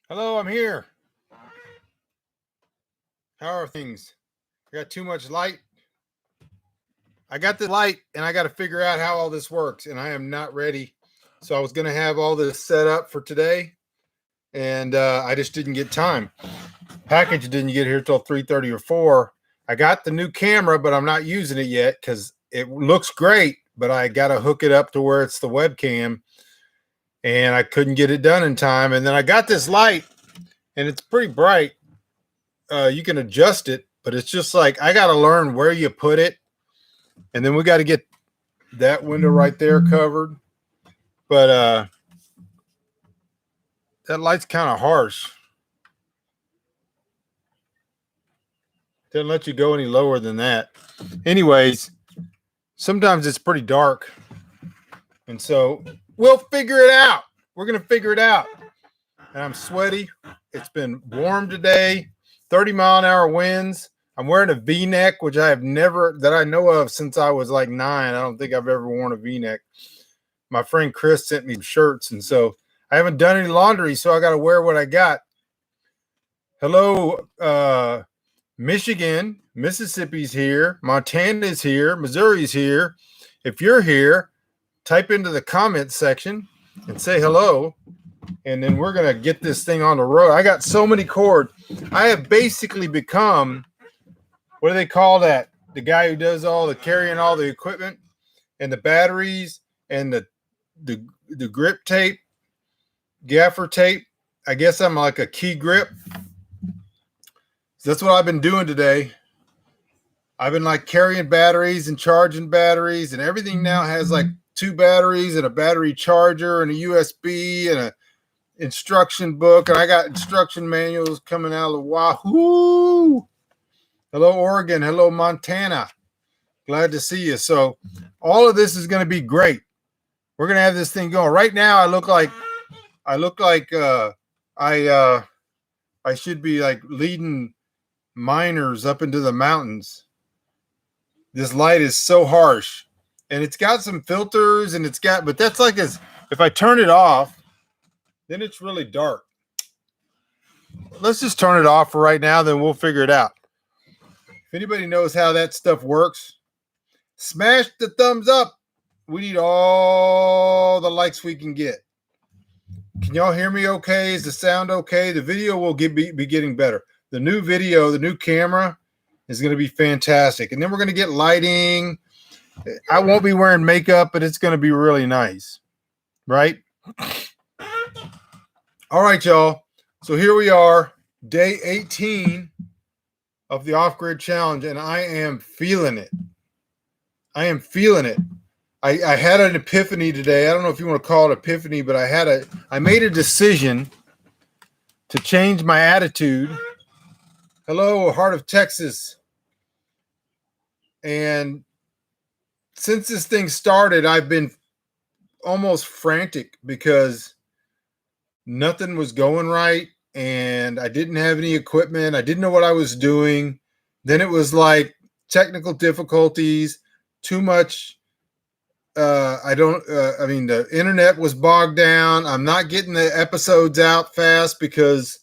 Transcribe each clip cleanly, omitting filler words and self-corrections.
Hello, I'm here. How are things? I got too much light. I got the light and I got to figure out how all this works, and I am not ready. So I was going to have all this set up for today, and I just didn't get time. Package didn't get here till 3:30 or 4. I got the new camera, but I'm not using it yet because it looks great, but I got to hook it up to where it's the webcam, and I couldn't get it done in time. And then I got this light, and it's pretty bright. You can adjust it, but it's just like I got to learn where you put it, and then we got to get that window right there covered. But that light's kind of harsh. Doesn't let you go any lower than that. Anyways, sometimes it's pretty dark, and so we'll figure it out. We're gonna figure it out. And I'm sweaty. It's been warm today. 30-mile-an-hour winds. I'm wearing a V-neck, which I have never, that I know of, since I was like 9. I don't think I've ever worn a V-neck. My friend Chris sent me shirts, and so I haven't done any laundry, so I got to wear what I got. Hello, Michigan, Mississippi's here, Montana's here, Missouri's here. If you're here, type into the comment section and say hello, and then we're going to get this thing on the road. I got so many cords. I have basically become, what do they call that? The guy who does all the carrying all the equipment and the batteries and the grip tape, gaffer tape. I guess I'm like a key grip. So that's what I've been doing today. I've been like carrying batteries and charging batteries, and everything now has like 2 batteries and a battery charger and a USB and a instruction book. And I got instruction manuals coming out of the wahoo. Hello, Oregon. Hello, Montana. Glad to see you. So all of this is going to be great. We're going to have this thing going. Right now, I look like I should be like leading miners up into the mountains. This light is so harsh, and it's got some filters, and but that's like if I turn it off, then it's really dark. Let's just turn it off for right now, then we'll figure it out. If anybody knows how that stuff works, smash the thumbs up. We need all the likes we can get. Can y'all hear me okay? Is the sound okay? The video will be getting better. The new video, the new camera is going to be fantastic. And then we're going to get lighting. I won't be wearing makeup, but it's going to be really nice. Right? All right, y'all. So here we are, day 18 of the Off-Grid Challenge, and I am feeling it. I am feeling it. I had an epiphany today. I don't know if you want to call it epiphany, but I made a decision to change my attitude. Hello, Heart of Texas. And since this thing started, I've been almost frantic because nothing was going right, and I didn't have any equipment. I didn't know what I was doing. Then it was like technical difficulties, too much. The internet was bogged down. I'm not getting the episodes out fast because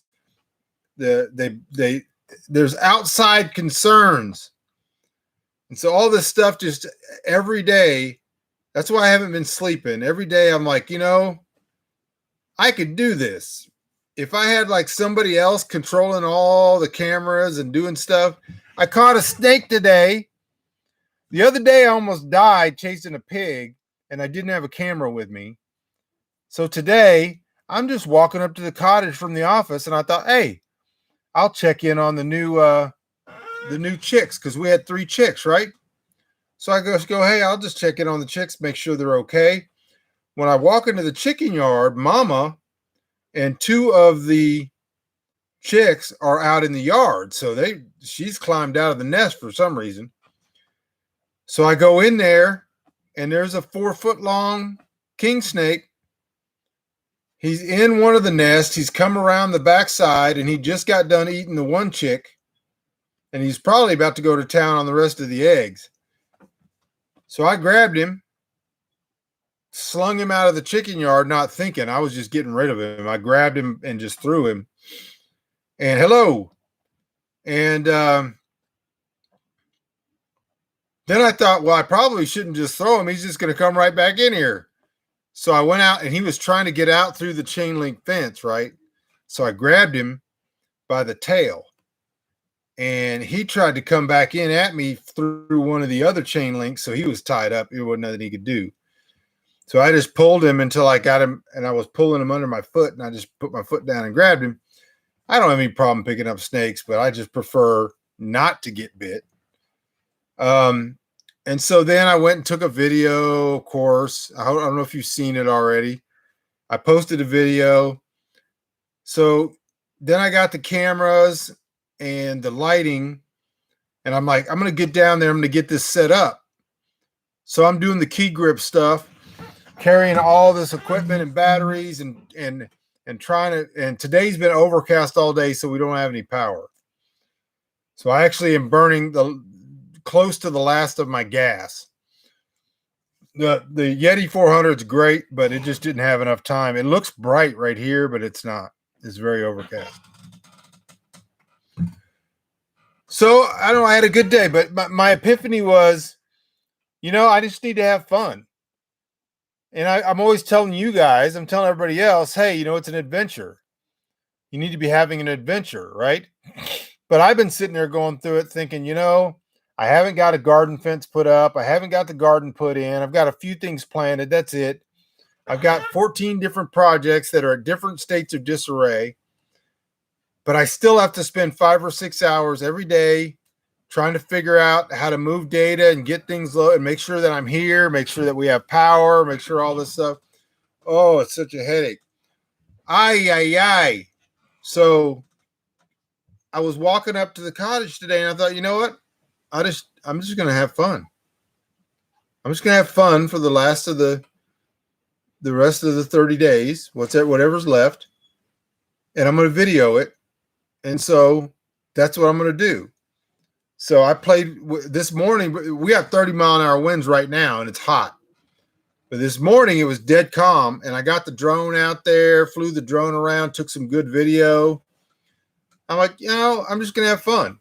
there's outside concerns. And so all this stuff just every day, that's why I haven't been sleeping. Every day I'm like, I could do this. If I had like somebody else controlling all the cameras and doing stuff. I caught a snake today. The other day I almost died chasing a pig, and I didn't have a camera with me. So today I'm just walking up to the cottage from the office, and I thought, hey, I'll check in on the new chicks, because we had 3 chicks, right? So I go, hey, I'll just check in on the chicks, make sure they're okay. When I walk into the chicken yard, Mama and 2 of the chicks are out in the yard. So she's climbed out of the nest for some reason. So I go in there, and there's a 4-foot-long king snake. He's in one of the nests. He's come around the backside, and he just got done eating the one chick, and he's probably about to go to town on the rest of the eggs. So I grabbed him, slung him out of the chicken yard, not thinking. I was just getting rid of him. I grabbed him and just threw him. and hello. And then I thought, well, I probably shouldn't just throw him. He's just going to come right back in here. So I went out, and he was trying to get out through the chain link fence, right? So I grabbed him by the tail, and he tried to come back in at me through one of the other chain links. So he was tied up. There wasn't nothing he could do. So I just pulled him until I got him, and I was pulling him under my foot, and I just put my foot down and grabbed him. I don't have any problem picking up snakes, but I just prefer not to get bit. And so then I went and took a video, of course. I don't know if you've seen it already. I posted a video. So then I got the cameras and the lighting, and I'm like, I'm going to get down there. I'm going to get this set up. So I'm doing the key grip stuff, carrying all this equipment and batteries and trying to, and today's been overcast all day, so we don't have any power. So I actually am burning close to the last of my gas. The Yeti 400 is great, but it just didn't have enough time. It looks bright right here, but it's not. It's very overcast. So I don't know, I had a good day, but my epiphany was, I just need to have fun. And I'm always telling you guys, I'm telling everybody else, hey, it's an adventure. You need to be having an adventure, right? But I've been sitting there going through it thinking, I haven't got a garden fence put up. I haven't got the garden put in. I've got a few things planted. That's it. I've got 14 different projects that are at different states of disarray. But I still have to spend 5 or 6 hours every day trying to figure out how to move data and get things low and make sure that I'm here, make sure that we have power, make sure all this stuff. Oh, it's such a headache. Ay. So I was walking up to the cottage today, and I thought, you know what? I'm just going to have fun. I'm just going to have fun for the rest of the 30 days, whatever's left. And I'm going to video it. And so that's what I'm going to do. So I played this morning. We have 30-mile-an-hour winds right now, and it's hot. But this morning, it was dead calm, and I got the drone out there, flew the drone around, took some good video. I'm like, I'm just going to have fun.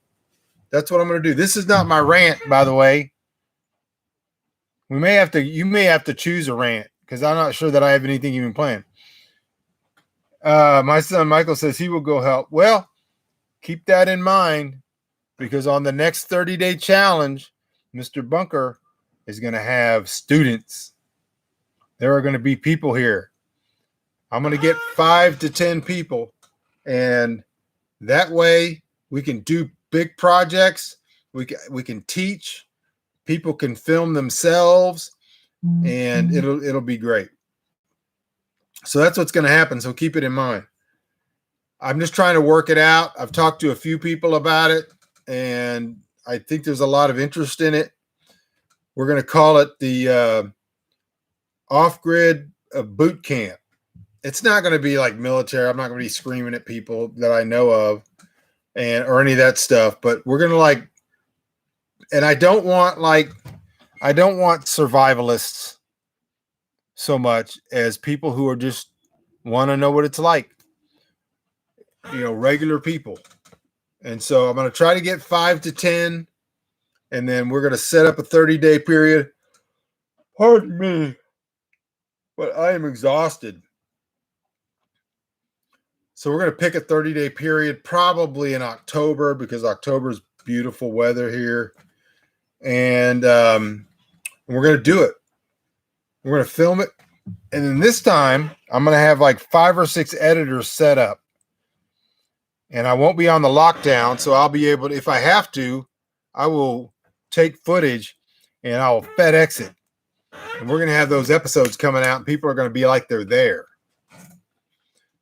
That's what I'm going to do. This is not my rant, by the way. You may have to choose a rant because I'm not sure that I have anything even planned. My son Michael says he will go help. Well, keep that in mind because on the next 30-day challenge, Mr. Bunker is going to have students. There are going to be people here. I'm going to get 5 to 10 people, and that way we can do big projects. We can teach. People can film themselves, and it'll be great. So that's what's going to happen. So keep it in mind. I'm just trying to work it out. I've talked to a few people about it, and I think there's a lot of interest in it. We're going to call it the off-grid boot camp. It's not going to be like military. I'm not going to be screaming at people that I know of or any of that stuff, but we're going to and I don't want survivalists so much as people who are just want to know what it's like, regular people. And so I'm going to try to get 5 to 10, and then we're going to set up a 30-day period. Pardon me, but I am exhausted. So we're going to pick a 30-day period, probably in October, because October is beautiful weather here. And we're going to do it. We're going to film it. And then this time, I'm going to have 5 or 6 editors set up. And I won't be on the lockdown, so I'll be able to, if I have to, I will take footage and I'll FedEx it. And we're going to have those episodes coming out, and people are going to be like they're there.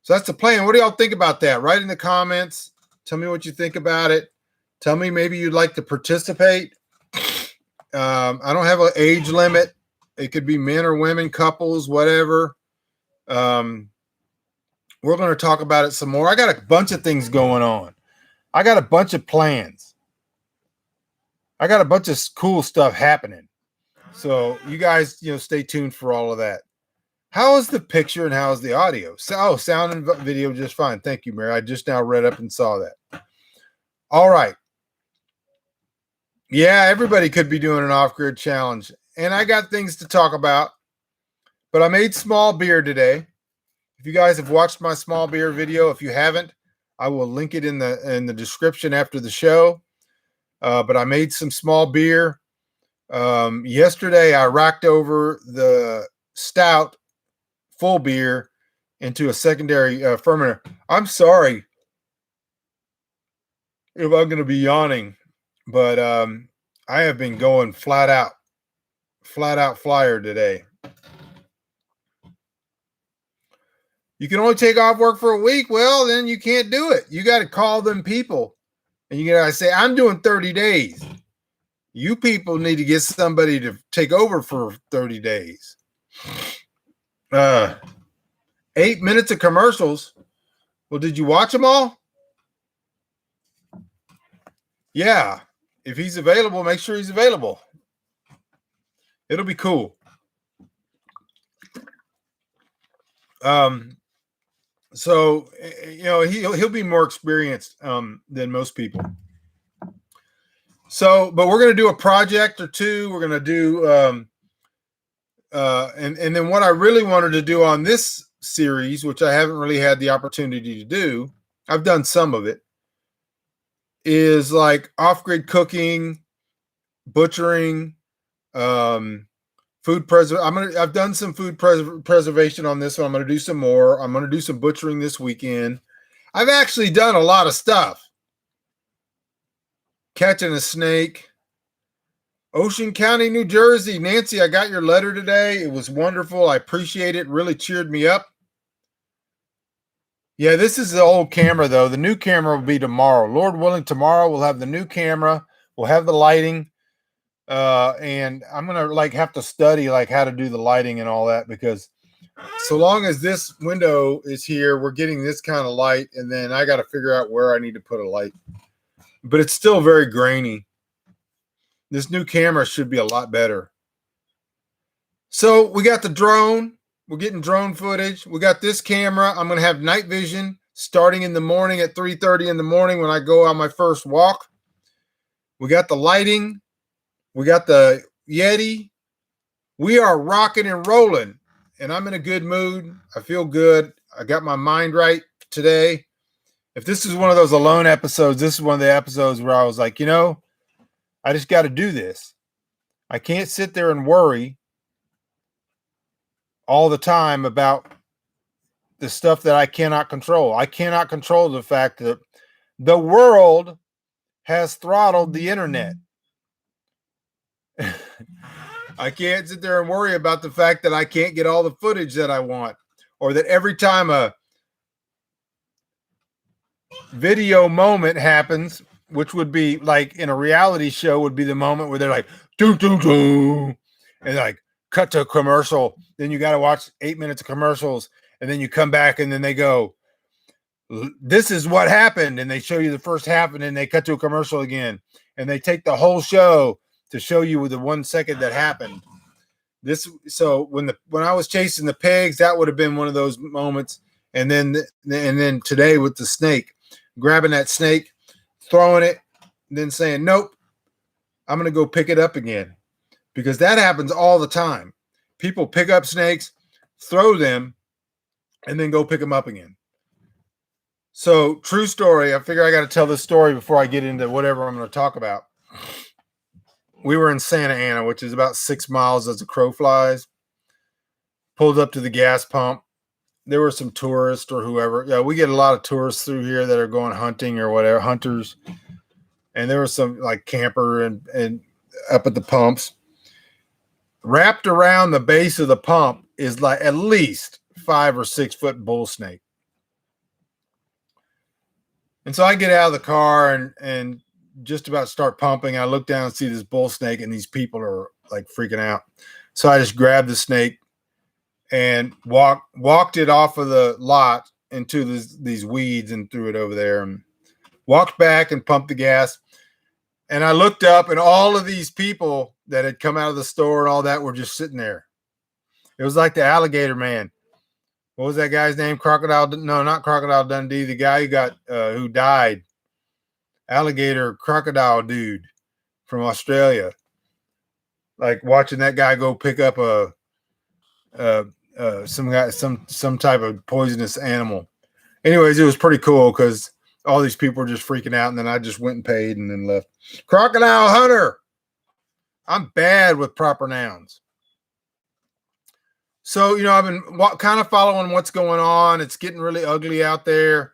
So that's the plan. What do y'all think about that? Write in the comments. Tell me what you think about it. Tell me maybe you'd like to participate. I don't have an age limit. It could be men or women, couples, whatever. We're going to talk about it some more. I got a bunch of things going on. I got a bunch of plans. I got a bunch of cool stuff happening. So you guys, stay tuned for all of that. How is the picture and how is the audio? So, sound and video just fine. Thank you, Mary. I just now read up and saw that. All right. Yeah, everybody could be doing an off-grid challenge. And I got things to talk about. But I made small beer today. If you guys have watched my small beer video, if you haven't, I will link it in the description after the show. But I made some small beer. Yesterday, I racked over the stout full beer into a secondary fermenter. I'm sorry if I'm going to be yawning, but I have been going flat out flyer today. You can only take off work for a week. Well, then you can't do it. You got to call them people and you got to say, I'm doing 30 days. You people need to get somebody to take over for 30 days. 8 minutes of commercials. Well, did you watch them all? Yeah. If he's available, make sure he's available. It'll be cool. So, you know, he'll be more experienced than most people. So, but we're going to do a project or two. We're going to do, and then what I really wanted to do on this series, which I haven't really had the opportunity to do, I've done some of it, is like off-grid cooking, butchering, food I've done some food preservation on this one. I'm going to do some more. I'm going to do some butchering this weekend. I've actually done a lot of stuff. Catching a snake. Ocean County, New Jersey. Nancy, I got your letter today. It was wonderful. I appreciate it. Really cheered me up. Yeah, this is the old camera, though. The new camera will be tomorrow. Lord willing, tomorrow we'll have the new camera. We'll have the lighting. And I'm going to have to study how to do the lighting and all that, because so long as this window is here, we're getting this kind of light. And then I got to figure out where I need to put a light, but it's still very grainy. This new camera should be a lot better. So we got the drone. We're getting drone footage. We got this camera. I'm going to have night vision starting in the morning at 3:30 in the morning when I go on my first walk. We got the lighting. We got the Yeti. We are rocking and rolling, and I'm in a good mood. I feel good. I got my mind right today. If this is one of those alone episodes, this is one of the episodes where I was like, you know, I just got to do this. I can't sit there and worry all the time about the stuff that I cannot control. I cannot control the fact that the world has throttled the internet. I can't sit there and worry about the fact that I can't get all the footage that I want, or that every time a video moment happens, which would be like in a reality show, would be the moment where they're like, doo, doo, doo, and like cut to a commercial. Then you got to watch 8 minutes of commercials, and then you come back and then they go, this is what happened. And they show you the first half, and then they cut to a commercial again, and they take the whole show to show you the 1 second that happened. So when I was chasing the pigs, that would have been one of those moments. And then today with the snake, grabbing that snake, throwing it, and then saying, nope, I'm going to go pick it up again. Because that happens all the time. People pick up snakes, throw them, and then go pick them up again. So, true story. I figure I got to tell this story before I get into whatever I'm going to talk about. We were in Santa Ana, which is about 6 miles as a crow flies. Pulled up to the gas pump. There were some tourists or whoever. Yeah, we get a lot of tourists through here that are going hunting or whatever, hunters. And there was some like camper and up at the pumps. Wrapped around the base of the pump is like at least 5 or 6 foot bull snake. And so I get out of the car and just about start pumping. I look down and see this bull snake, and these people are like freaking out. So I just grabbed the snake and walked it off of the lot into these weeds and threw it over there, and walked back and pumped the gas. And I looked up, and all of these people that had come out of the store and all that were just sitting there. It was like the alligator man. What was that guy's name? Crocodile? No, not Crocodile Dundee. The guy who died. Alligator crocodile dude from Australia. Like watching that guy go pick up some type of poisonous animal. Anyways, it was pretty cool because all these people were just freaking out, and then I just went and paid and then left. Crocodile hunter. I'm bad with proper nouns. So, I've been kind of following what's going on. It's getting really ugly out there.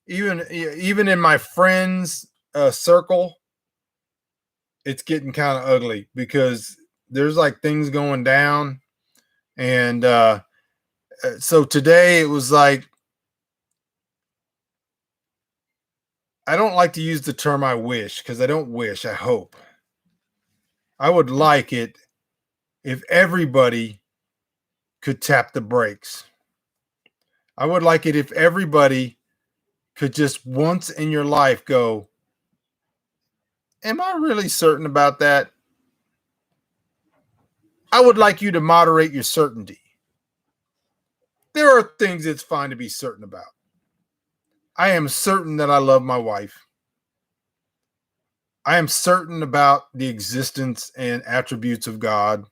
Even in my friends' circle, it's getting kind of ugly because there's like things going down. And so today it was like, I don't like to use the term I wish because I don't wish, I hope. I would like it if everybody could tap the brakes. I would like it if everybody could just once in your life go, am I really certain about that? I would like you to moderate your certainty. There are things it's fine to be certain about. I am certain that I love my wife. I am certain about the existence and attributes of God.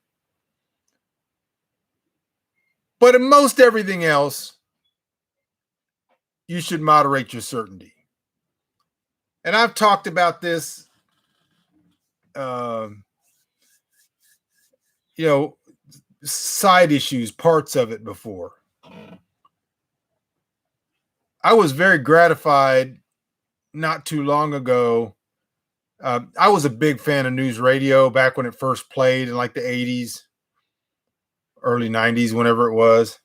But in most everything else, you should moderate your certainty. And I've talked about this, side issues, parts of it before. I was very gratified not too long ago. I was a big fan of news radio back when it first played in like the 80s, early 90s, whenever it was.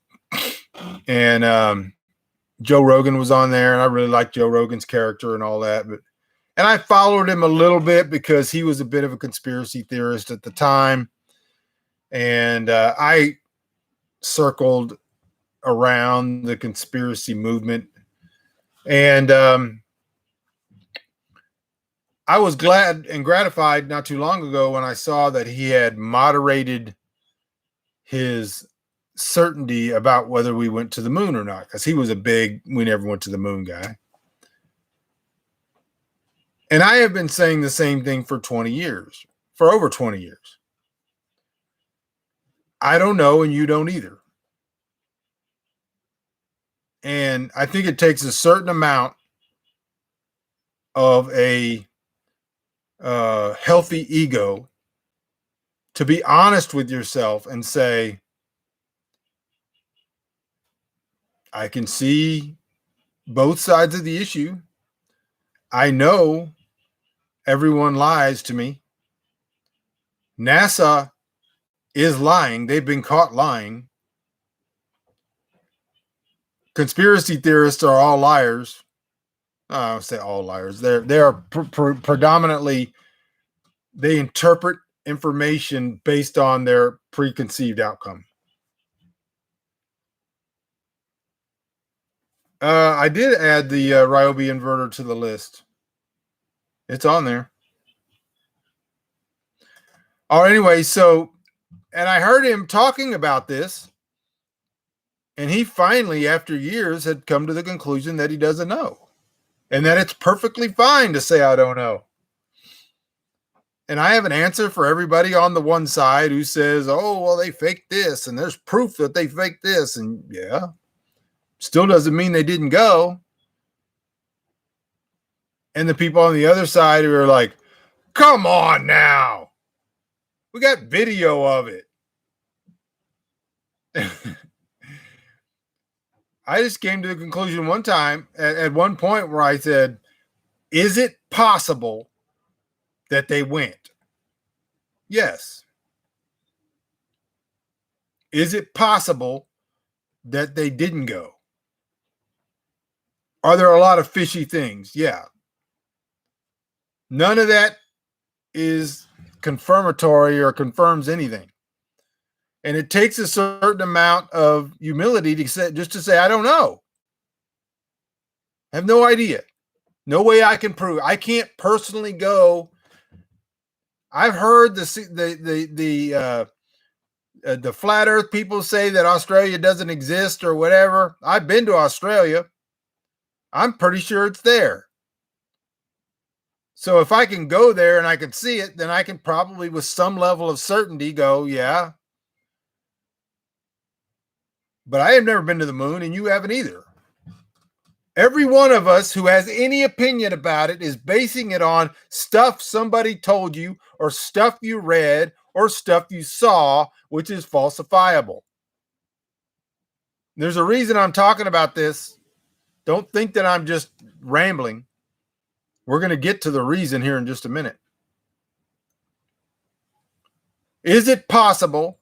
And Joe Rogan was on there, and I really liked Joe Rogan's character and all that. And I followed him a little bit because he was a bit of a conspiracy theorist at the time. And I circled around the conspiracy movement. And I was glad and gratified not too long ago when I saw that he had moderated his certainty about whether we went to the moon or not, because he was a big we never went to the moon guy. And I have been saying the same thing for over 20 years. I don't know, and you don't either. And I think it takes a certain amount of a healthy ego to be honest with yourself and say, I can see both sides of the issue. I know everyone lies to me. NASA is lying. They've been caught lying. Conspiracy theorists are all liars. I don't say all liars. They are predominantly, they interpret information based on their preconceived outcome. I did add the Ryobi inverter to the list. It's on there. Anyway, and I heard him talking about this, and he finally, after years, had come to the conclusion that he doesn't know, and that it's perfectly fine to say, I don't know. And I have an answer for everybody on the one side who says, oh, well, they faked this, and there's proof that they faked this. And yeah, still doesn't mean they didn't go. And the people on the other side who are like, come on now. We got video of it. I just came to the conclusion one time at one point where I said, is it possible that they went? Yes. Is it possible that they didn't go? Are there a lot of fishy things? Yeah. None of that is confirmatory or confirms anything. And it takes a certain amount of humility to say, I don't know. I have no idea. No way I can prove. I can't personally go. I've heard the flat earth people say that Australia doesn't exist or whatever. I've been to Australia. I'm pretty sure it's there. So if I can go there and I can see it, then I can probably with some level of certainty go, yeah. But I have never been to the moon and you haven't either. Every one of us who has any opinion about it is basing it on stuff somebody told you or stuff you read or stuff you saw, which is falsifiable. There's a reason I'm talking about this. Don't think that I'm just rambling. We're going to get to the reason here in just a minute. Is it possible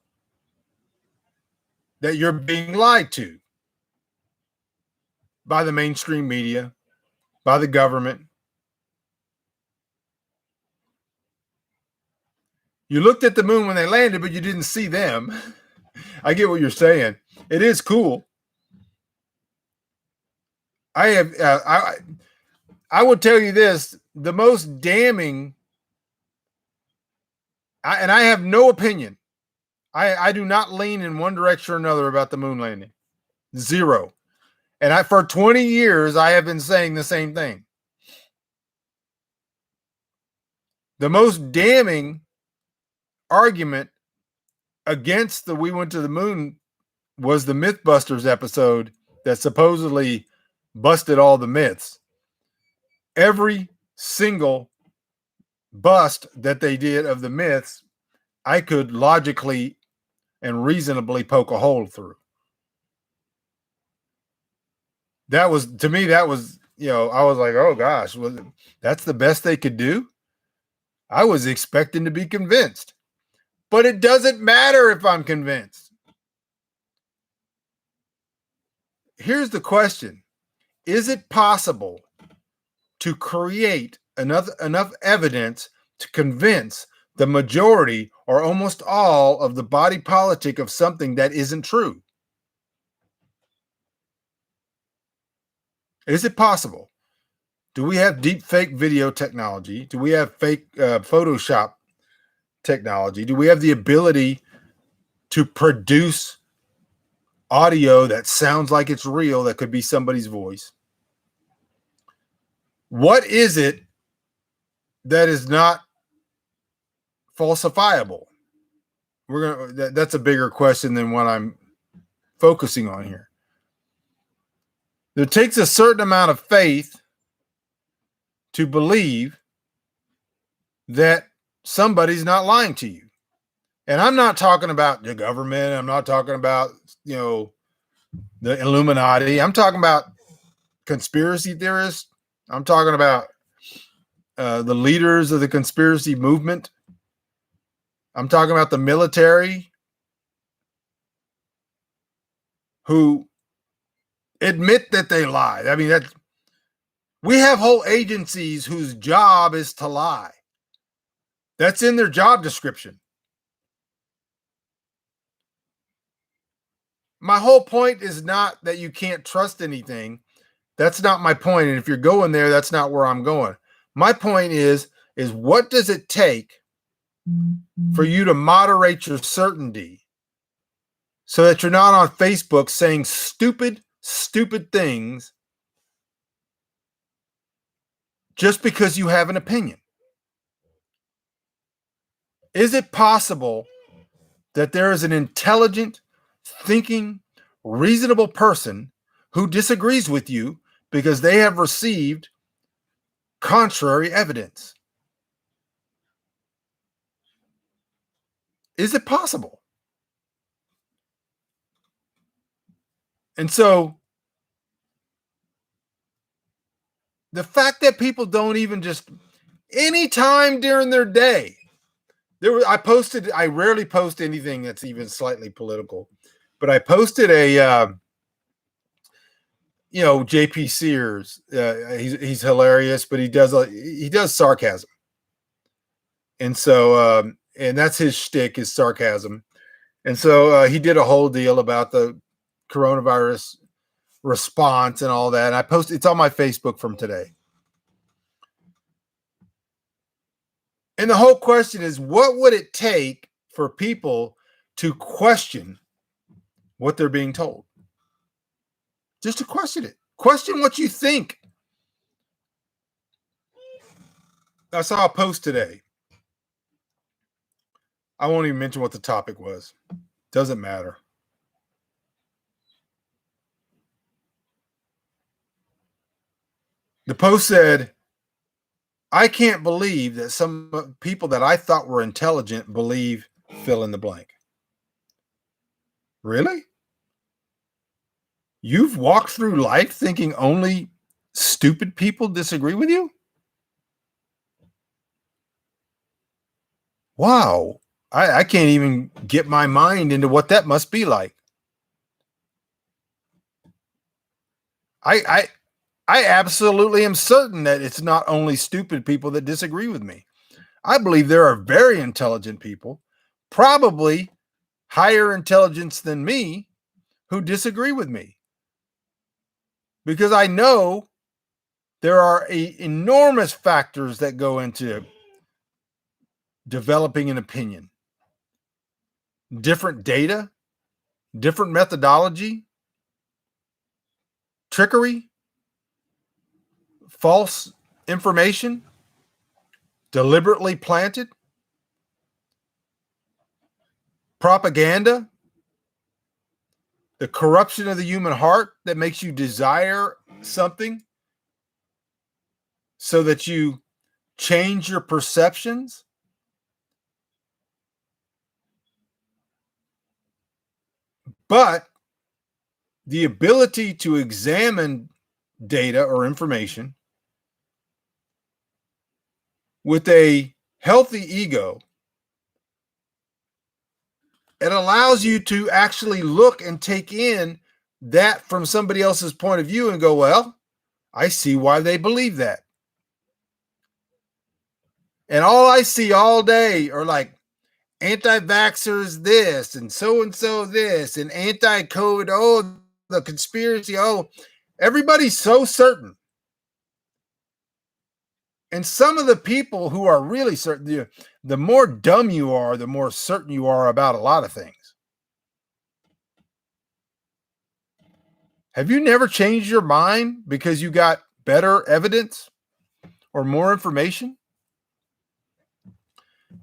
that you're being lied to by the mainstream media, by the government? You looked at the moon when they landed, but you didn't see them. I get what you're saying. It is cool. I would tell you this, the most damning, and I have no opinion. I do not lean in one direction or another about the moon landing. Zero. And for 20 years, I have been saying the same thing. The most damning argument against the we went to the moon was the Mythbusters episode that supposedly busted all the myths. Every single bust that they did of the myths, I could logically and reasonably poke a hole through. That was, to me, that was, I was like, oh gosh, that's the best they could do? I was expecting to be convinced. But it doesn't matter if I'm convinced. Here's the question. Is it possible to create enough evidence to convince the majority or almost all of the body politic of something that isn't true? Is it possible? Do we have deep fake video technology? Do we have fake Photoshop technology? Do we have the ability to produce audio that sounds like it's real, that could be somebody's voice? What is it that is not falsifiable? That's a bigger question than what I'm focusing on here. It takes a certain amount of faith to believe that somebody's not lying to you. And I'm not talking about the government. I'm not talking about, the Illuminati. I'm talking about conspiracy theorists. I'm talking about the leaders of the conspiracy movement. I'm talking about the military who admit that they lie. I mean, we have whole agencies whose job is to lie. That's in their job description. My whole point is not that you can't trust anything. That's not my point. And if you're going there, that's not where I'm going. My point is what does it take for you to moderate your certainty so that you're not on Facebook saying stupid things just because you have an opinion? Is it possible that there is an intelligent, thinking, reasonable person who disagrees with you because they have received contrary evidence? Is it possible? And so the fact that people don't even just any time during their day, I rarely post anything that's even slightly political, but I posted a, JP Sears. He's hilarious, but he does sarcasm. And so, and that's his shtick, is sarcasm. And so he did a whole deal about the coronavirus response and all that. And I posted, it's on my Facebook from today. And the whole question is, what would it take for people to question what they're being told. Just to question it. Question what you think. I saw a post today. I won't even mention what the topic was. Doesn't matter. The post said, I can't believe that some people that I thought were intelligent believe fill in the blank. Really? You've walked through life thinking only stupid people disagree with you? Wow. I can't even get my mind into what that must be like. I absolutely am certain that it's not only stupid people that disagree with me. I believe there are very intelligent people, probably higher intelligence than me, who disagree with me. Because I know there are enormous factors that go into developing an opinion. Different data, different methodology, trickery, false information, deliberately planted, propaganda, the corruption of the human heart that makes you desire something so that you change your perceptions. But the ability to examine data or information with a healthy ego, it allows you to actually look and take in that from somebody else's point of view and go, well, I see why they believe that. And all I see all day are like anti-vaxxers this and so this and anti-COVID, oh, the conspiracy, oh, everybody's so certain. And some of the people who are really certain, the more dumb you are, the more certain you are about a lot of things. Have you never changed your mind because you got better evidence or more information?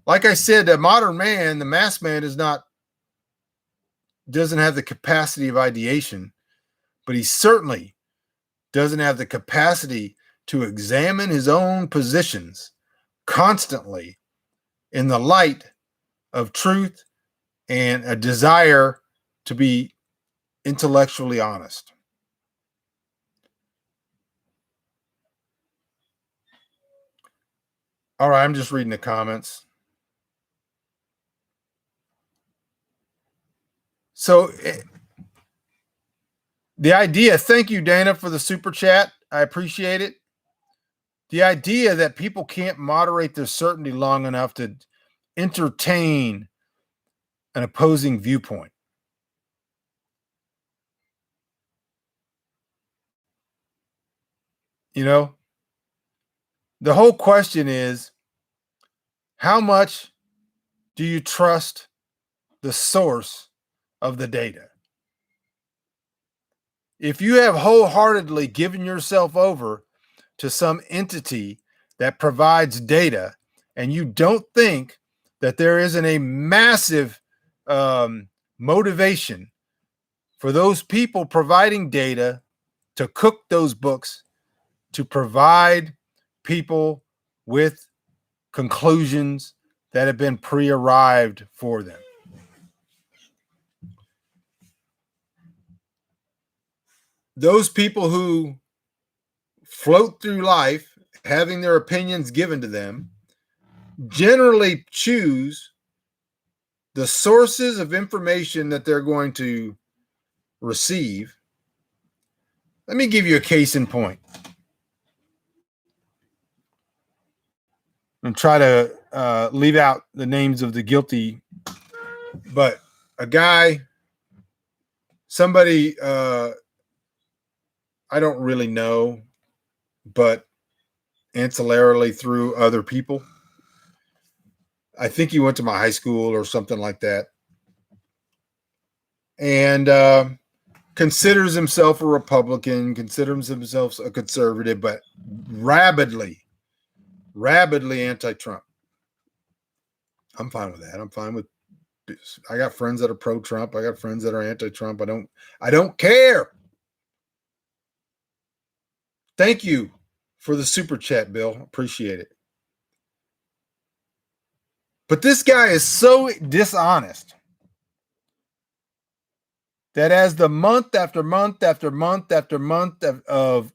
Like I said, the modern man, the mass man, doesn't have the capacity of ideation, but he certainly doesn't have the capacity to examine his own positions constantly in the light of truth and a desire to be intellectually honest. All right, I'm just reading the comments. So the idea, thank you, Dana, for the super chat. I appreciate it. The idea that people can't moderate their certainty long enough to entertain an opposing viewpoint. You know, the whole question is, how much do you trust the source of the data? If you have wholeheartedly given yourself over to some entity that provides data and you don't think that there isn't a massive motivation for those people providing data to cook those books, to provide people with conclusions that have been pre-arrived for them. Those people who float through life having their opinions given to them generally choose the sources of information that they're going to receive. Let me give you a case in point and try to leave out the names of the guilty, but a guy, somebody I don't really know, but ancillarily through other people. I think he went to my high school or something like that. and considers himself a Republican, considers himself a conservative, but rabidly anti-Trump. I'm fine with that. I'm fine with. I got friends that are pro-Trump. I got friends that are anti-Trump. I don't care. Thank you for the super chat, Bill. Appreciate it. But this guy is so dishonest that as the month after month after month after month of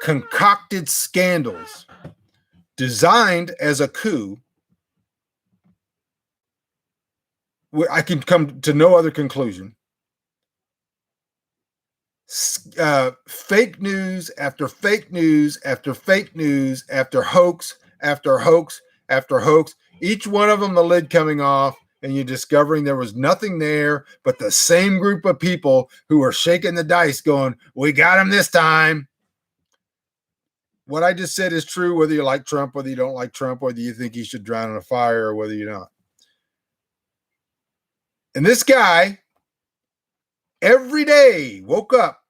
concocted scandals designed as a coup, I can come to no other conclusion. Fake news after fake news after fake news after hoax after hoax after hoax. Each one of them, the lid coming off, and you're discovering there was nothing there but the same group of people who are shaking the dice going, we got him this time. What I just said is true, whether you like Trump, whether you don't like Trump, whether you think he should drown in a fire, or whether you don't. And this guy, every day, woke up,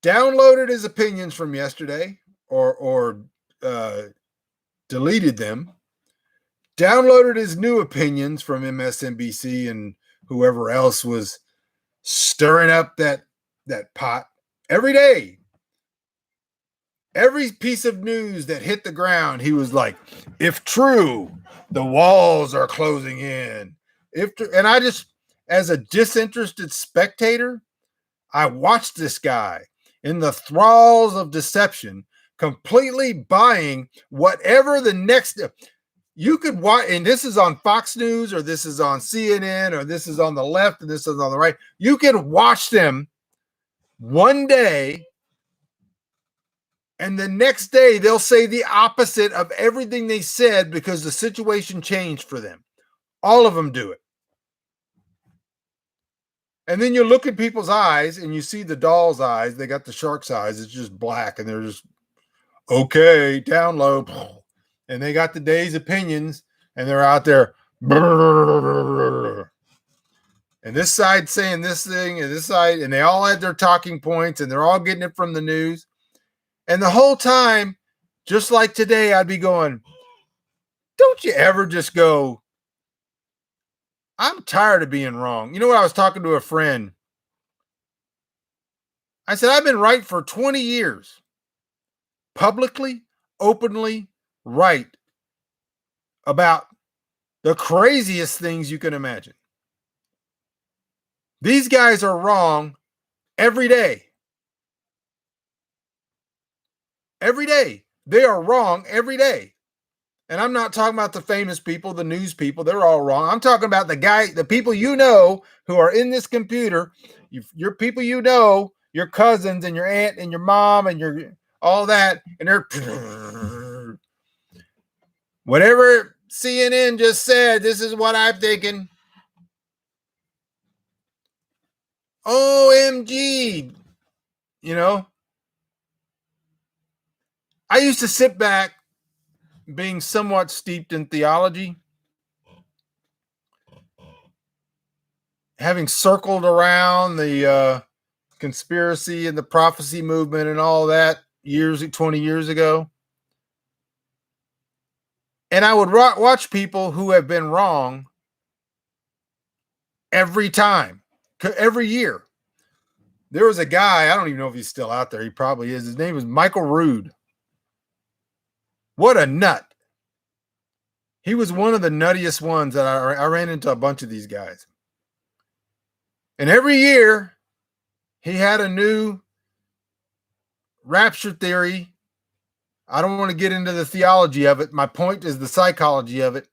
downloaded his opinions from yesterday, or deleted them, downloaded his new opinions from MSNBC and whoever else was stirring up that pot every day. Every piece of news that hit the ground, he was like, if true, the walls are closing in. And I just, as a disinterested spectator, I watched this guy in the thralls of deception, completely buying whatever the next, you could watch, and this is on Fox News, or this is on CNN, or this is on the left, and this is on the right. You can watch them one day, and the next day they'll say the opposite of everything they said because the situation changed for them. All of them do it. And then you look at people's eyes and you see the doll's eyes. They got the shark's eyes. It's just black, and they're just, okay, download. And they got the day's opinions, and they're out there. And this side saying this thing, and this side, and they all had their talking points, and they're all getting it from the news. And the whole time, just like today, I'd be going, don't you ever just go, I'm tired of being wrong. You know what? I was talking to a friend. I said, I've been right for 20 years. Publicly, openly, right about the craziest things you can imagine. These guys are wrong every day. Every day. They are wrong every day. And I'm not talking about the famous people, the news people. They're all wrong. I'm talking about the people you know who are in this computer, your people you know, your cousins and your aunt and your mom and your all that. And they're whatever CNN just said, this is what I'm thinking. OMG. You know, I used to sit back, being somewhat steeped in theology, having circled around the conspiracy and the prophecy movement and all that 20 years ago. And I would watch people who have been wrong every time, every year. There was a guy, I don't even know if he's still out there. He probably is. His name was Michael Rood. What a nut. He was one of the nuttiest ones that I ran into a bunch of these guys. And every year he had a new rapture theory. I don't want to get into the theology of it. My point is the psychology of it.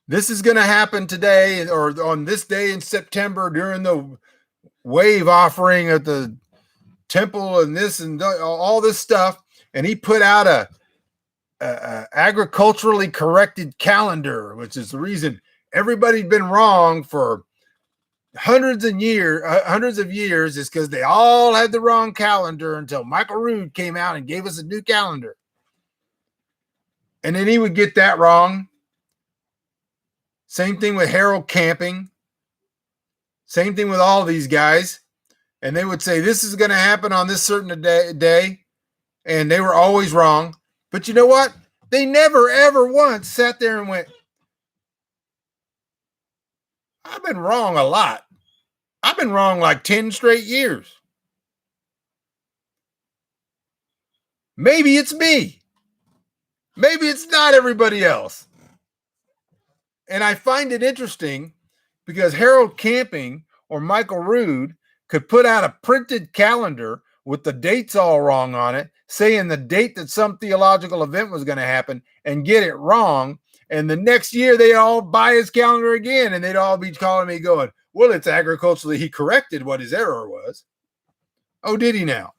This is going to happen today or on this day in September during the wave offering at the temple and this and all this stuff. And he put out a agriculturally corrected calendar, which is the reason everybody's been wrong for hundreds of years is because they all had the wrong calendar until Michael Rood came out and gave us a new calendar. And then he would get that wrong. Same thing with Harold Camping. Same thing with all these guys. And they would say, this is going to happen on this certain day. And they were always wrong. But you know what? They never, ever once sat there and went, I've been wrong a lot. I've been wrong like 10 straight years. Maybe it's me. Maybe it's not everybody else. And I find it interesting because Harold Camping or Michael Rood could put out a printed calendar with the dates all wrong on it, saying the date that some theological event was going to happen and get it wrong. And the next year they all buy his calendar again and they'd all be calling me going, well, it's agriculturally, he corrected what his error was. Oh, did he now?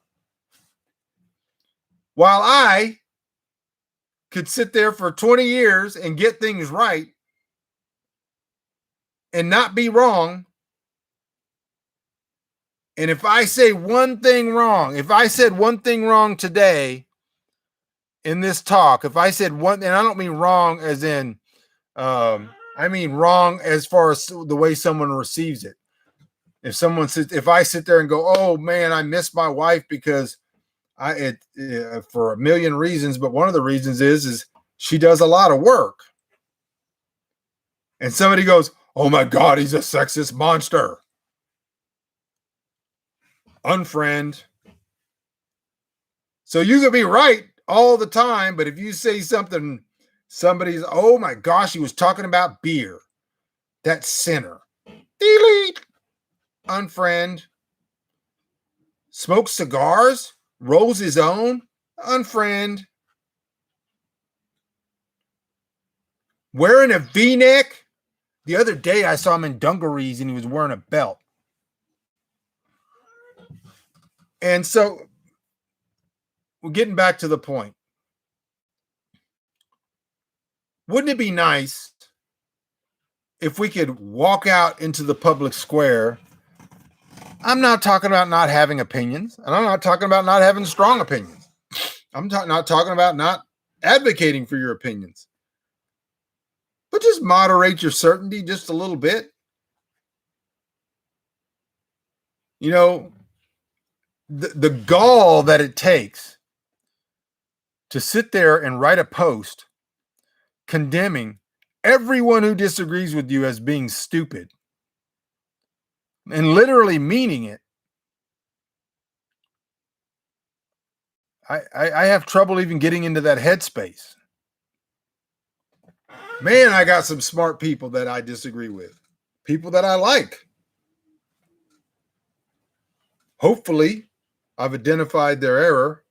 While I could sit there for 20 years and get things right and not be wrong. And if I say one thing wrong, if I said one thing wrong today in this talk, if I said one, and I don't mean wrong as in, I mean wrong as far as the way someone receives it. If someone sits, if I sit there and go, oh man, I miss my wife because for a million reasons, but one of the reasons is she does a lot of work. And somebody goes, oh my God, he's a sexist monster. Unfriend. So you could be right all the time, but if you say something, somebody's, oh my gosh, he was talking about beer. That sinner. Delete. Unfriend. Smokes cigars. Rolls his own. Unfriend. Wearing a V-neck. The other day I saw him in dungarees and he was wearing a belt. And so we're getting back to the point. Wouldn't it be nice if we could walk out into the public square? I'm not talking about not having opinions, and I'm not talking about not having strong opinions. I'm not talking about not advocating for your opinions. But just moderate your certainty just a little bit. You know, the gall that it takes to sit there and write a post condemning everyone who disagrees with you as being stupid and literally meaning it. I have trouble even getting into that headspace. Man, I got some smart people that I disagree with. People that I like. Hopefully, I've identified their error.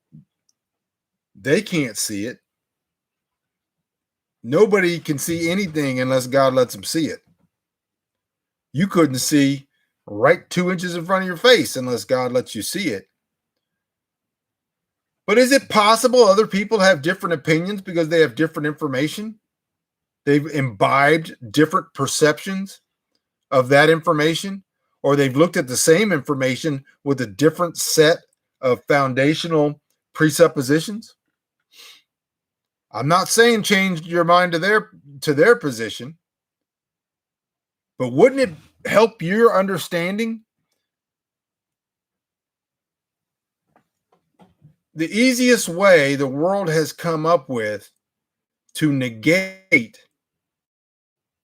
They can't see it. Nobody can see anything unless God lets them see it. You couldn't see right 2 inches in front of your face unless God lets you see it. But is it possible other people have different opinions because they have different information? They've imbibed different perceptions of that information, or they've looked at the same information with a different set of foundational presuppositions? I'm not saying change your mind to their position, but wouldn't it help your understanding? The easiest way the world has come up with to negate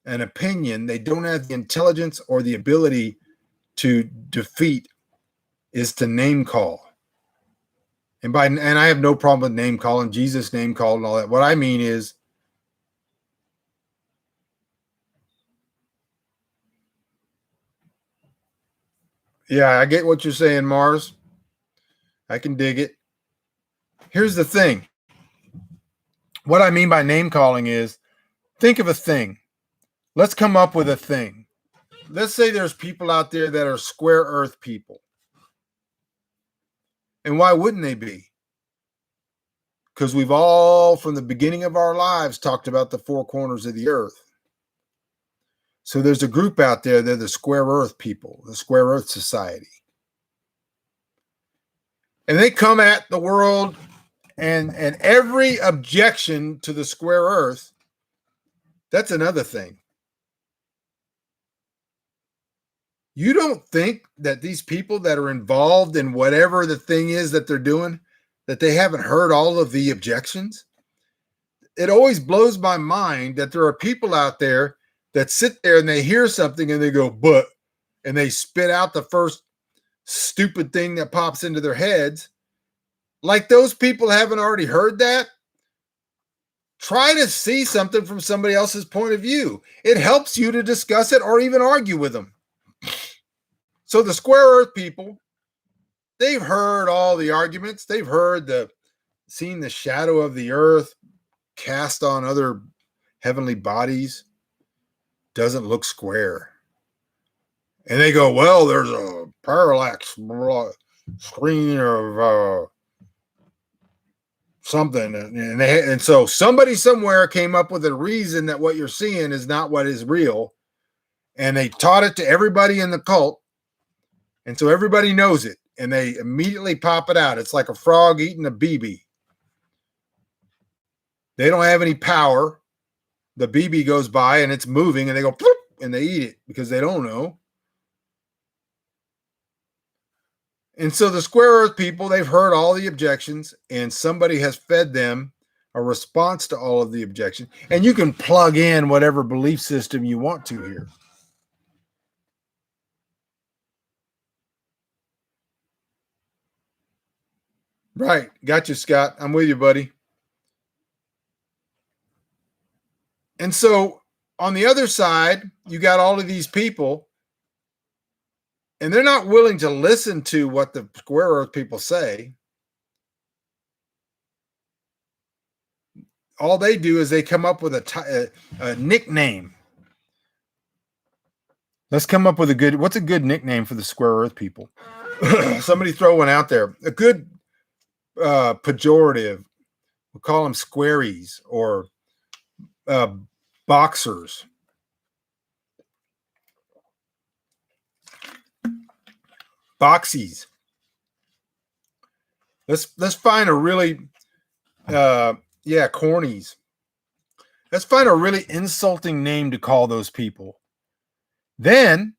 an opinion they don't have the intelligence or the ability to defeat is to name call. And I have no problem with name calling, Jesus name called and all that. What I mean is, yeah, I get what you're saying, Mars. I can dig it. Here's the thing. What I mean by name calling is, think of a thing. Let's come up with a thing. Let's say there's people out there that are square earth people. And why wouldn't they be? Because we've all, from the beginning of our lives, talked about the four corners of the earth. So there's a group out there, they're the square earth people, the square earth society. And they come at the world and every objection to the square earth, that's another thing. You don't think that these people that are involved in whatever the thing is that they're doing, that they haven't heard all of the objections? It always blows my mind that there are people out there that sit there and they hear something and they go, but, and they spit out the first stupid thing that pops into their heads. Like those people haven't already heard that. Try to see something from somebody else's point of view. It helps you to discuss it or even argue with them. So the square earth people, they've heard all the arguments. They've heard seen the shadow of the earth cast on other heavenly bodies doesn't look square. And they go, well, there's a parallax screen of something. And so somebody somewhere came up with a reason that what you're seeing is not what is real. And they taught it to everybody in the cult. And so everybody knows it. And they immediately pop it out. It's like a frog eating a BB. They don't have any power. The BB goes by and it's moving and they go, ploop, and they eat it because they don't know. And so the square earth people, they've heard all the objections and somebody has fed them a response to all of the objections. And you can plug in whatever belief system you want to here. Right. Got you, Scott. I'm with you, buddy. And so on the other side, you got all of these people, and they're not willing to listen to what the square earth people say. All they do is they come up with a nickname. Let's come up with what's a good nickname for the square earth people? Somebody throw one out there. A good pejorative. We'll call them squaries or boxers. Boxies. Let's find a really cornies. Let's find a really insulting name to call those people. Then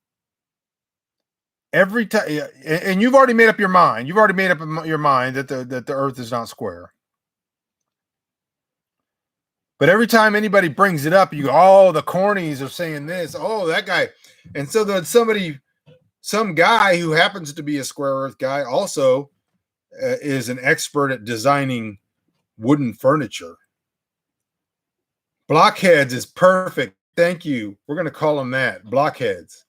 every time, and you've already made up your mind. You've already made up your mind that the earth is not square. But every time anybody brings it up, you go, oh, the cornies are saying this. Oh, that guy. And so then some guy who happens to be a square earth guy also is an expert at designing wooden furniture. Blockheads is perfect. Thank you. We're going to call them that. Blockheads.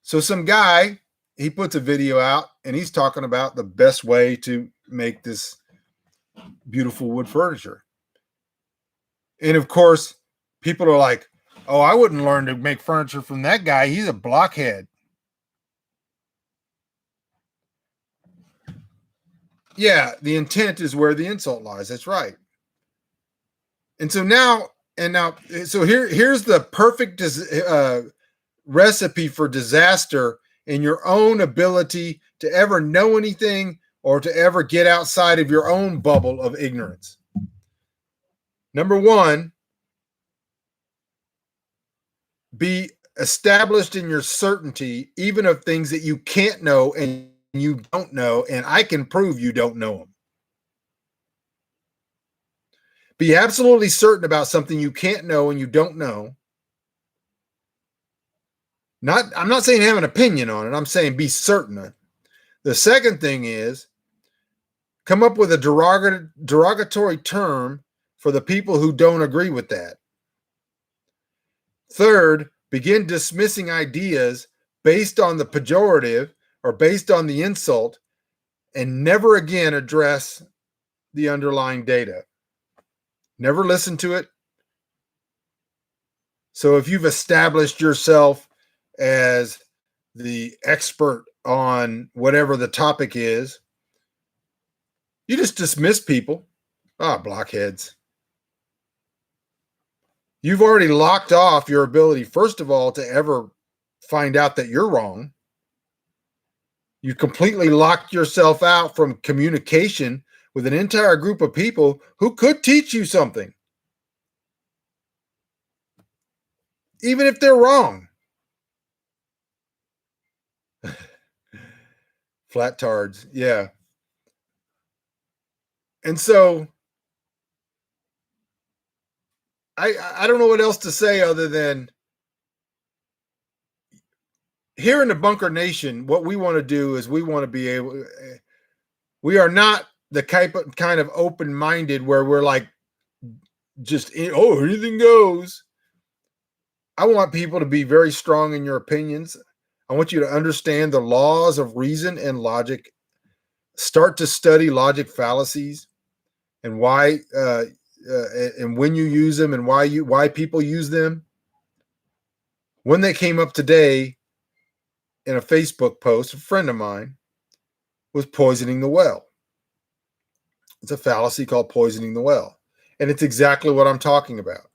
So some guy, he puts a video out and he's talking about the best way to make this beautiful wood furniture. And of course, people are like, oh, I wouldn't learn to make furniture from that guy. He's a blockhead. Yeah, the intent is where the insult lies. That's right. And so here's the perfect recipe for disaster in your own ability to ever know anything or to ever get outside of your own bubble of ignorance. Number one, be established in your certainty, even of things that you can't know and you don't know, and I can prove you don't know them. Be absolutely certain about something you can't know and you don't know. I'm not saying have an opinion on it. I'm saying be certain. The second thing is come up with a derogatory term for the people who don't agree with that. Third, begin dismissing ideas based on the pejorative or based on the insult and never again address the underlying data. Never listen to it. So if you've established yourself as the expert on whatever the topic is, you just dismiss people. Blockheads. You've already locked off your ability, first of all, to ever find out that you're wrong. You completely locked yourself out from communication with an entire group of people who could teach you something, even if they're wrong. Flat tards. Yeah. And so I don't know what else to say other than here in the Bunker Nation, what we want to do is we want to be able, we are not the kind of open-minded where we're like just, oh, anything goes. I want people to be very strong in your opinions. I want you to understand the laws of reason and logic. Start to study logic fallacies and why and when you use them and why people use them. One that came up today in a Facebook post, a friend of mine, was poisoning the well. It's a fallacy called poisoning the well. And it's exactly what I'm talking about.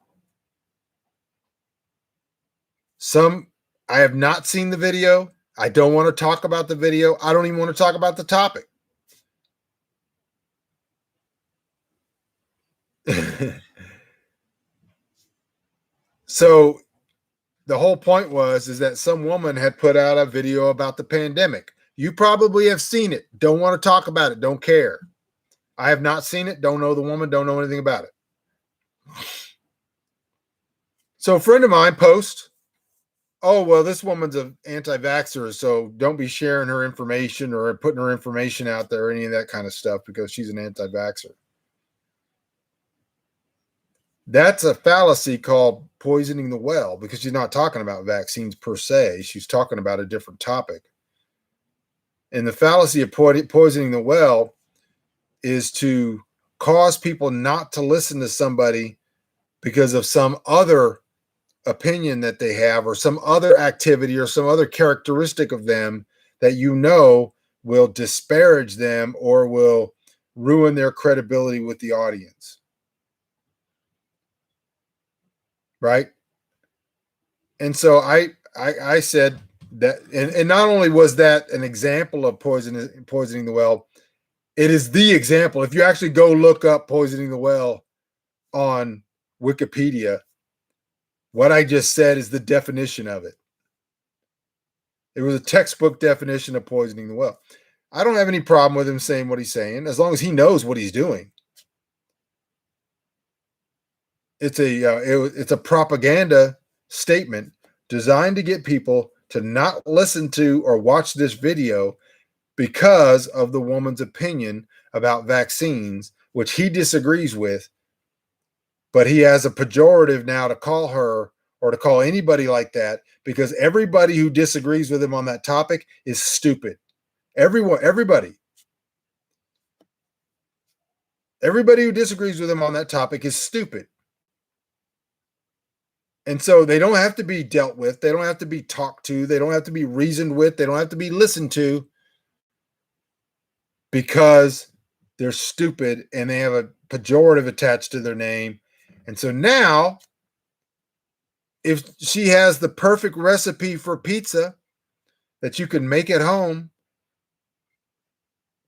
I have not seen the video. I don't want to talk about the video. I don't even want to talk about the topic. So the whole point is that some woman had put out a video about the pandemic. You probably have seen it. Don't want to talk about it. Don't care. I have not seen it. Don't know the woman. Don't know anything about it. So a friend of mine posts, oh, well, this woman's an anti-vaxxer, so don't be sharing her information or putting her information out there or any of that kind of stuff because she's an anti-vaxxer. That's a fallacy called poisoning the well because she's not talking about vaccines per se. She's talking about a different topic. And the fallacy of poisoning the well is to cause people not to listen to somebody because of some other opinion that they have or some other activity or some other characteristic of them that you know will disparage them or will ruin their credibility with the audience. Right? And so I said that, and not only was that an example of poisoning the well, it is the example. If you actually go look up poisoning the well on Wikipedia, what I just said is the definition of it. It was a textbook definition of poisoning the well. I don't have any problem with him saying what he's saying as long as he knows what he's doing. It's a propaganda statement designed to get people to not listen to or watch this video because of the woman's opinion about vaccines, which he disagrees with, but he has a pejorative now to call her or to call anybody like that because everybody who disagrees with him on that topic is stupid. Everybody who disagrees with him on that topic is stupid. And so they don't have to be dealt with. They don't have to be talked to. They don't have to be reasoned with. They don't have to be listened to because they're stupid and they have a pejorative attached to their name. And so now, if she has the perfect recipe for pizza that you can make at home,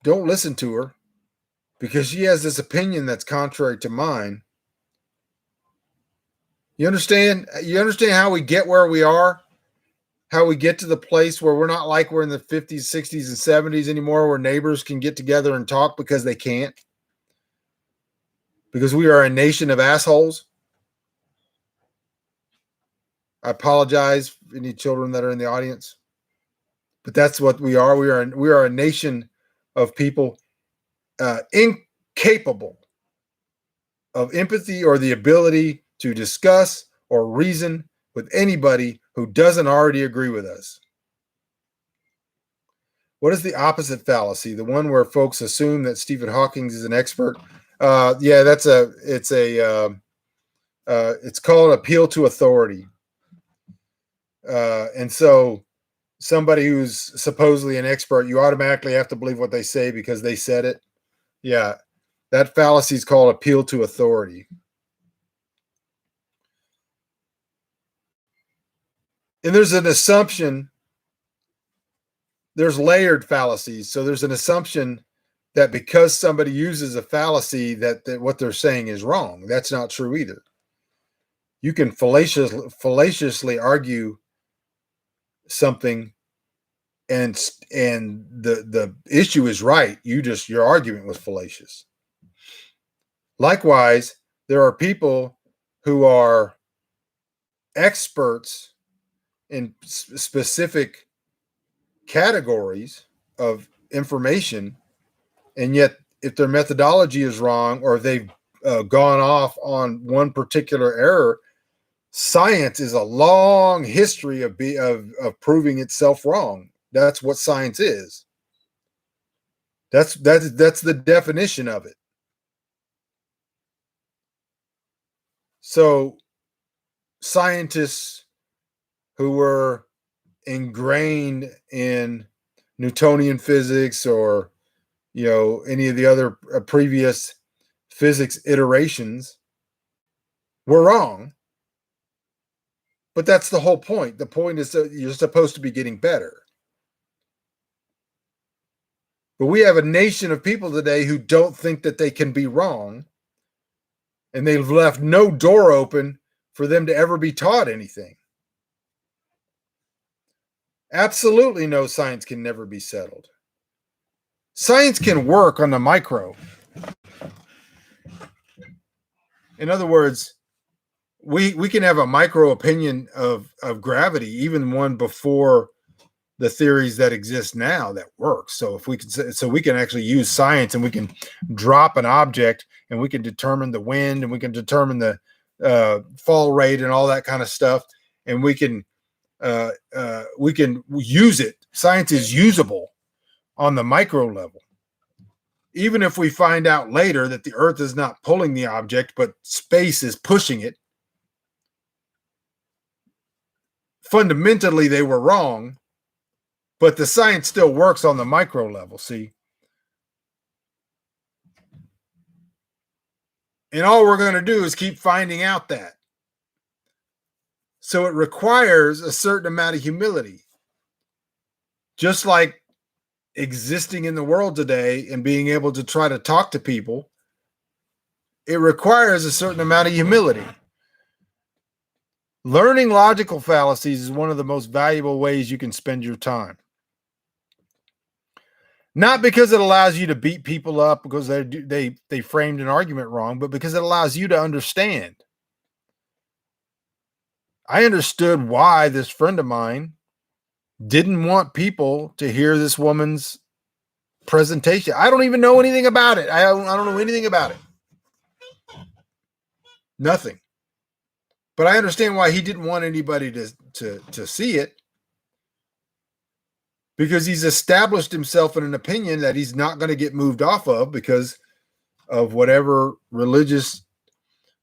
don't listen to her because she has this opinion that's contrary to mine. You understand? You understand how we get where we are? How we get to the place where we're not like we're in the 50s, 60s, and 70s anymore, where neighbors can get together and talk because they can't? Because we are a nation of assholes. I apologize for any children that are in the audience, but that's what we are. We are a nation of people incapable of empathy or the ability to discuss or reason with anybody who doesn't already agree with us. What is the opposite fallacy? The one where folks assume that Stephen Hawking is an expert? Yeah, it's called appeal to authority. And so somebody who's supposedly an expert, you automatically have to believe what they say because they said it. Yeah, that fallacy is called appeal to authority. And there's an assumption, there's layered fallacies. So there's an assumption that because somebody uses a fallacy that what they're saying is wrong. That's not true either. You can fallaciously argue something and the issue is right. Your argument was fallacious. Likewise, there are people who are experts in specific categories of information, and yet if their methodology is wrong or they've gone off on one particular error, science is a long history of proving itself wrong. That's what science is. That's the definition of it. So scientists who were ingrained in Newtonian physics or any of the other previous physics iterations were wrong. But that's the whole point. The point is that you're supposed to be getting better. But we have a nation of people today who don't think that they can be wrong, and they've left no door open for them to ever be taught anything. Absolutely no, science can never be settled. Science can work on the micro. In other words, we can have a micro opinion of gravity, even one before the theories that exist now that work. So we can actually use science, and we can drop an object, and we can determine the wind, and we can determine the fall rate and all that kind of stuff, and we can use it. Science is usable on the micro level. Even if we find out later that the Earth is not pulling the object, but space is pushing it, fundamentally they were wrong, but the science still works on the micro level, see? And all we're going to do is keep finding out that. So it requires a certain amount of humility. Just like existing in the world today and being able to try to talk to people, it requires a certain amount of humility. Learning logical fallacies is one of the most valuable ways you can spend your time. Not because it allows you to beat people up because they framed an argument wrong, but because it allows you to understand. I understood why this friend of mine didn't want people to hear this woman's presentation. I don't even know anything about it. I don't know anything about it. Nothing. But I understand why he didn't want anybody to see it. Because he's established himself in an opinion that he's not going to get moved off of because of whatever religious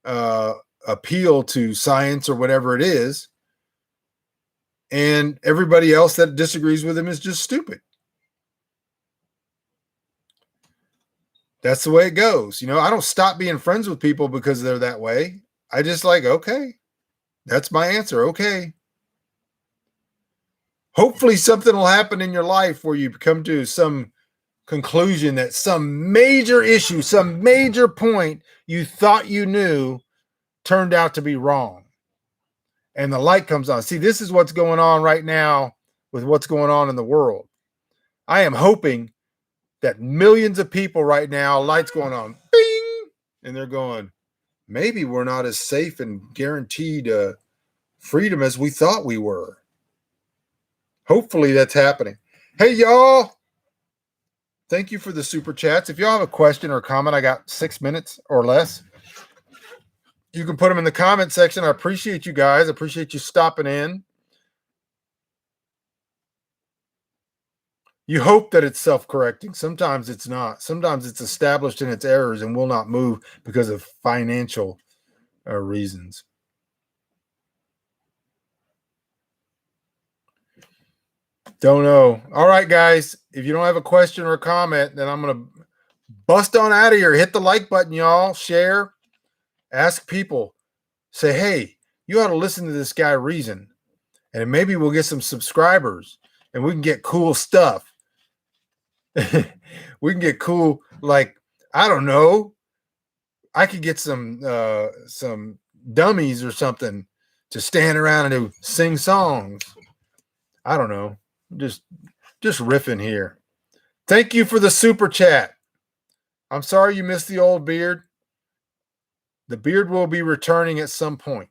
appeal to science or whatever it is. And everybody else that disagrees with him is just stupid. That's the way it goes. I don't stop being friends with people because they're that way. I just okay, that's my answer. Okay. Hopefully something will happen in your life where you come to some conclusion that some major issue, some major point you thought you knew turned out to be wrong. And the light comes on. See, this is what's going on right now with what's going on in the world. I am hoping that millions of people right now, lights going on, bing, and they're going, maybe we're not as safe and guaranteed freedom as we thought we were. Hopefully that's happening. Hey, y'all. Thank you for the super chats. If y'all have a question or comment, I got 6 minutes or less. You can put them in the comment section. I appreciate you guys. I appreciate you stopping in. You hope that it's self-correcting. Sometimes it's not. Sometimes it's established in its errors and will not move because of financial reasons. Don't know. All right, guys. If you don't have a question or a comment, then I'm going to bust on out of here. Hit the like button, y'all. Share. Ask people. Say, hey, you ought to listen to this guy reason. And maybe we'll get some subscribers. And we can get cool stuff. We can get cool, I don't know. I could get some dummies or something to stand around and sing songs. I don't know. Just riffing here. Thank you for the super chat. I'm sorry you missed the old beard. The beard will be returning at some point.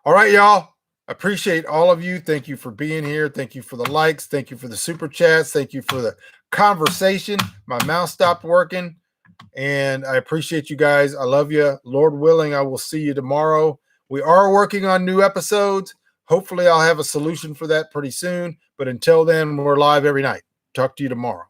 All right, y'all. Appreciate all of you. Thank you for being here. Thank you for the likes. Thank you for the super chats. Thank you for the conversation. My mouse stopped working, and I appreciate you guys. I love you. Lord willing, I will see you tomorrow. We are working on new episodes. Hopefully, I'll have a solution for that pretty soon. But until then, we're live every night. Talk to you tomorrow.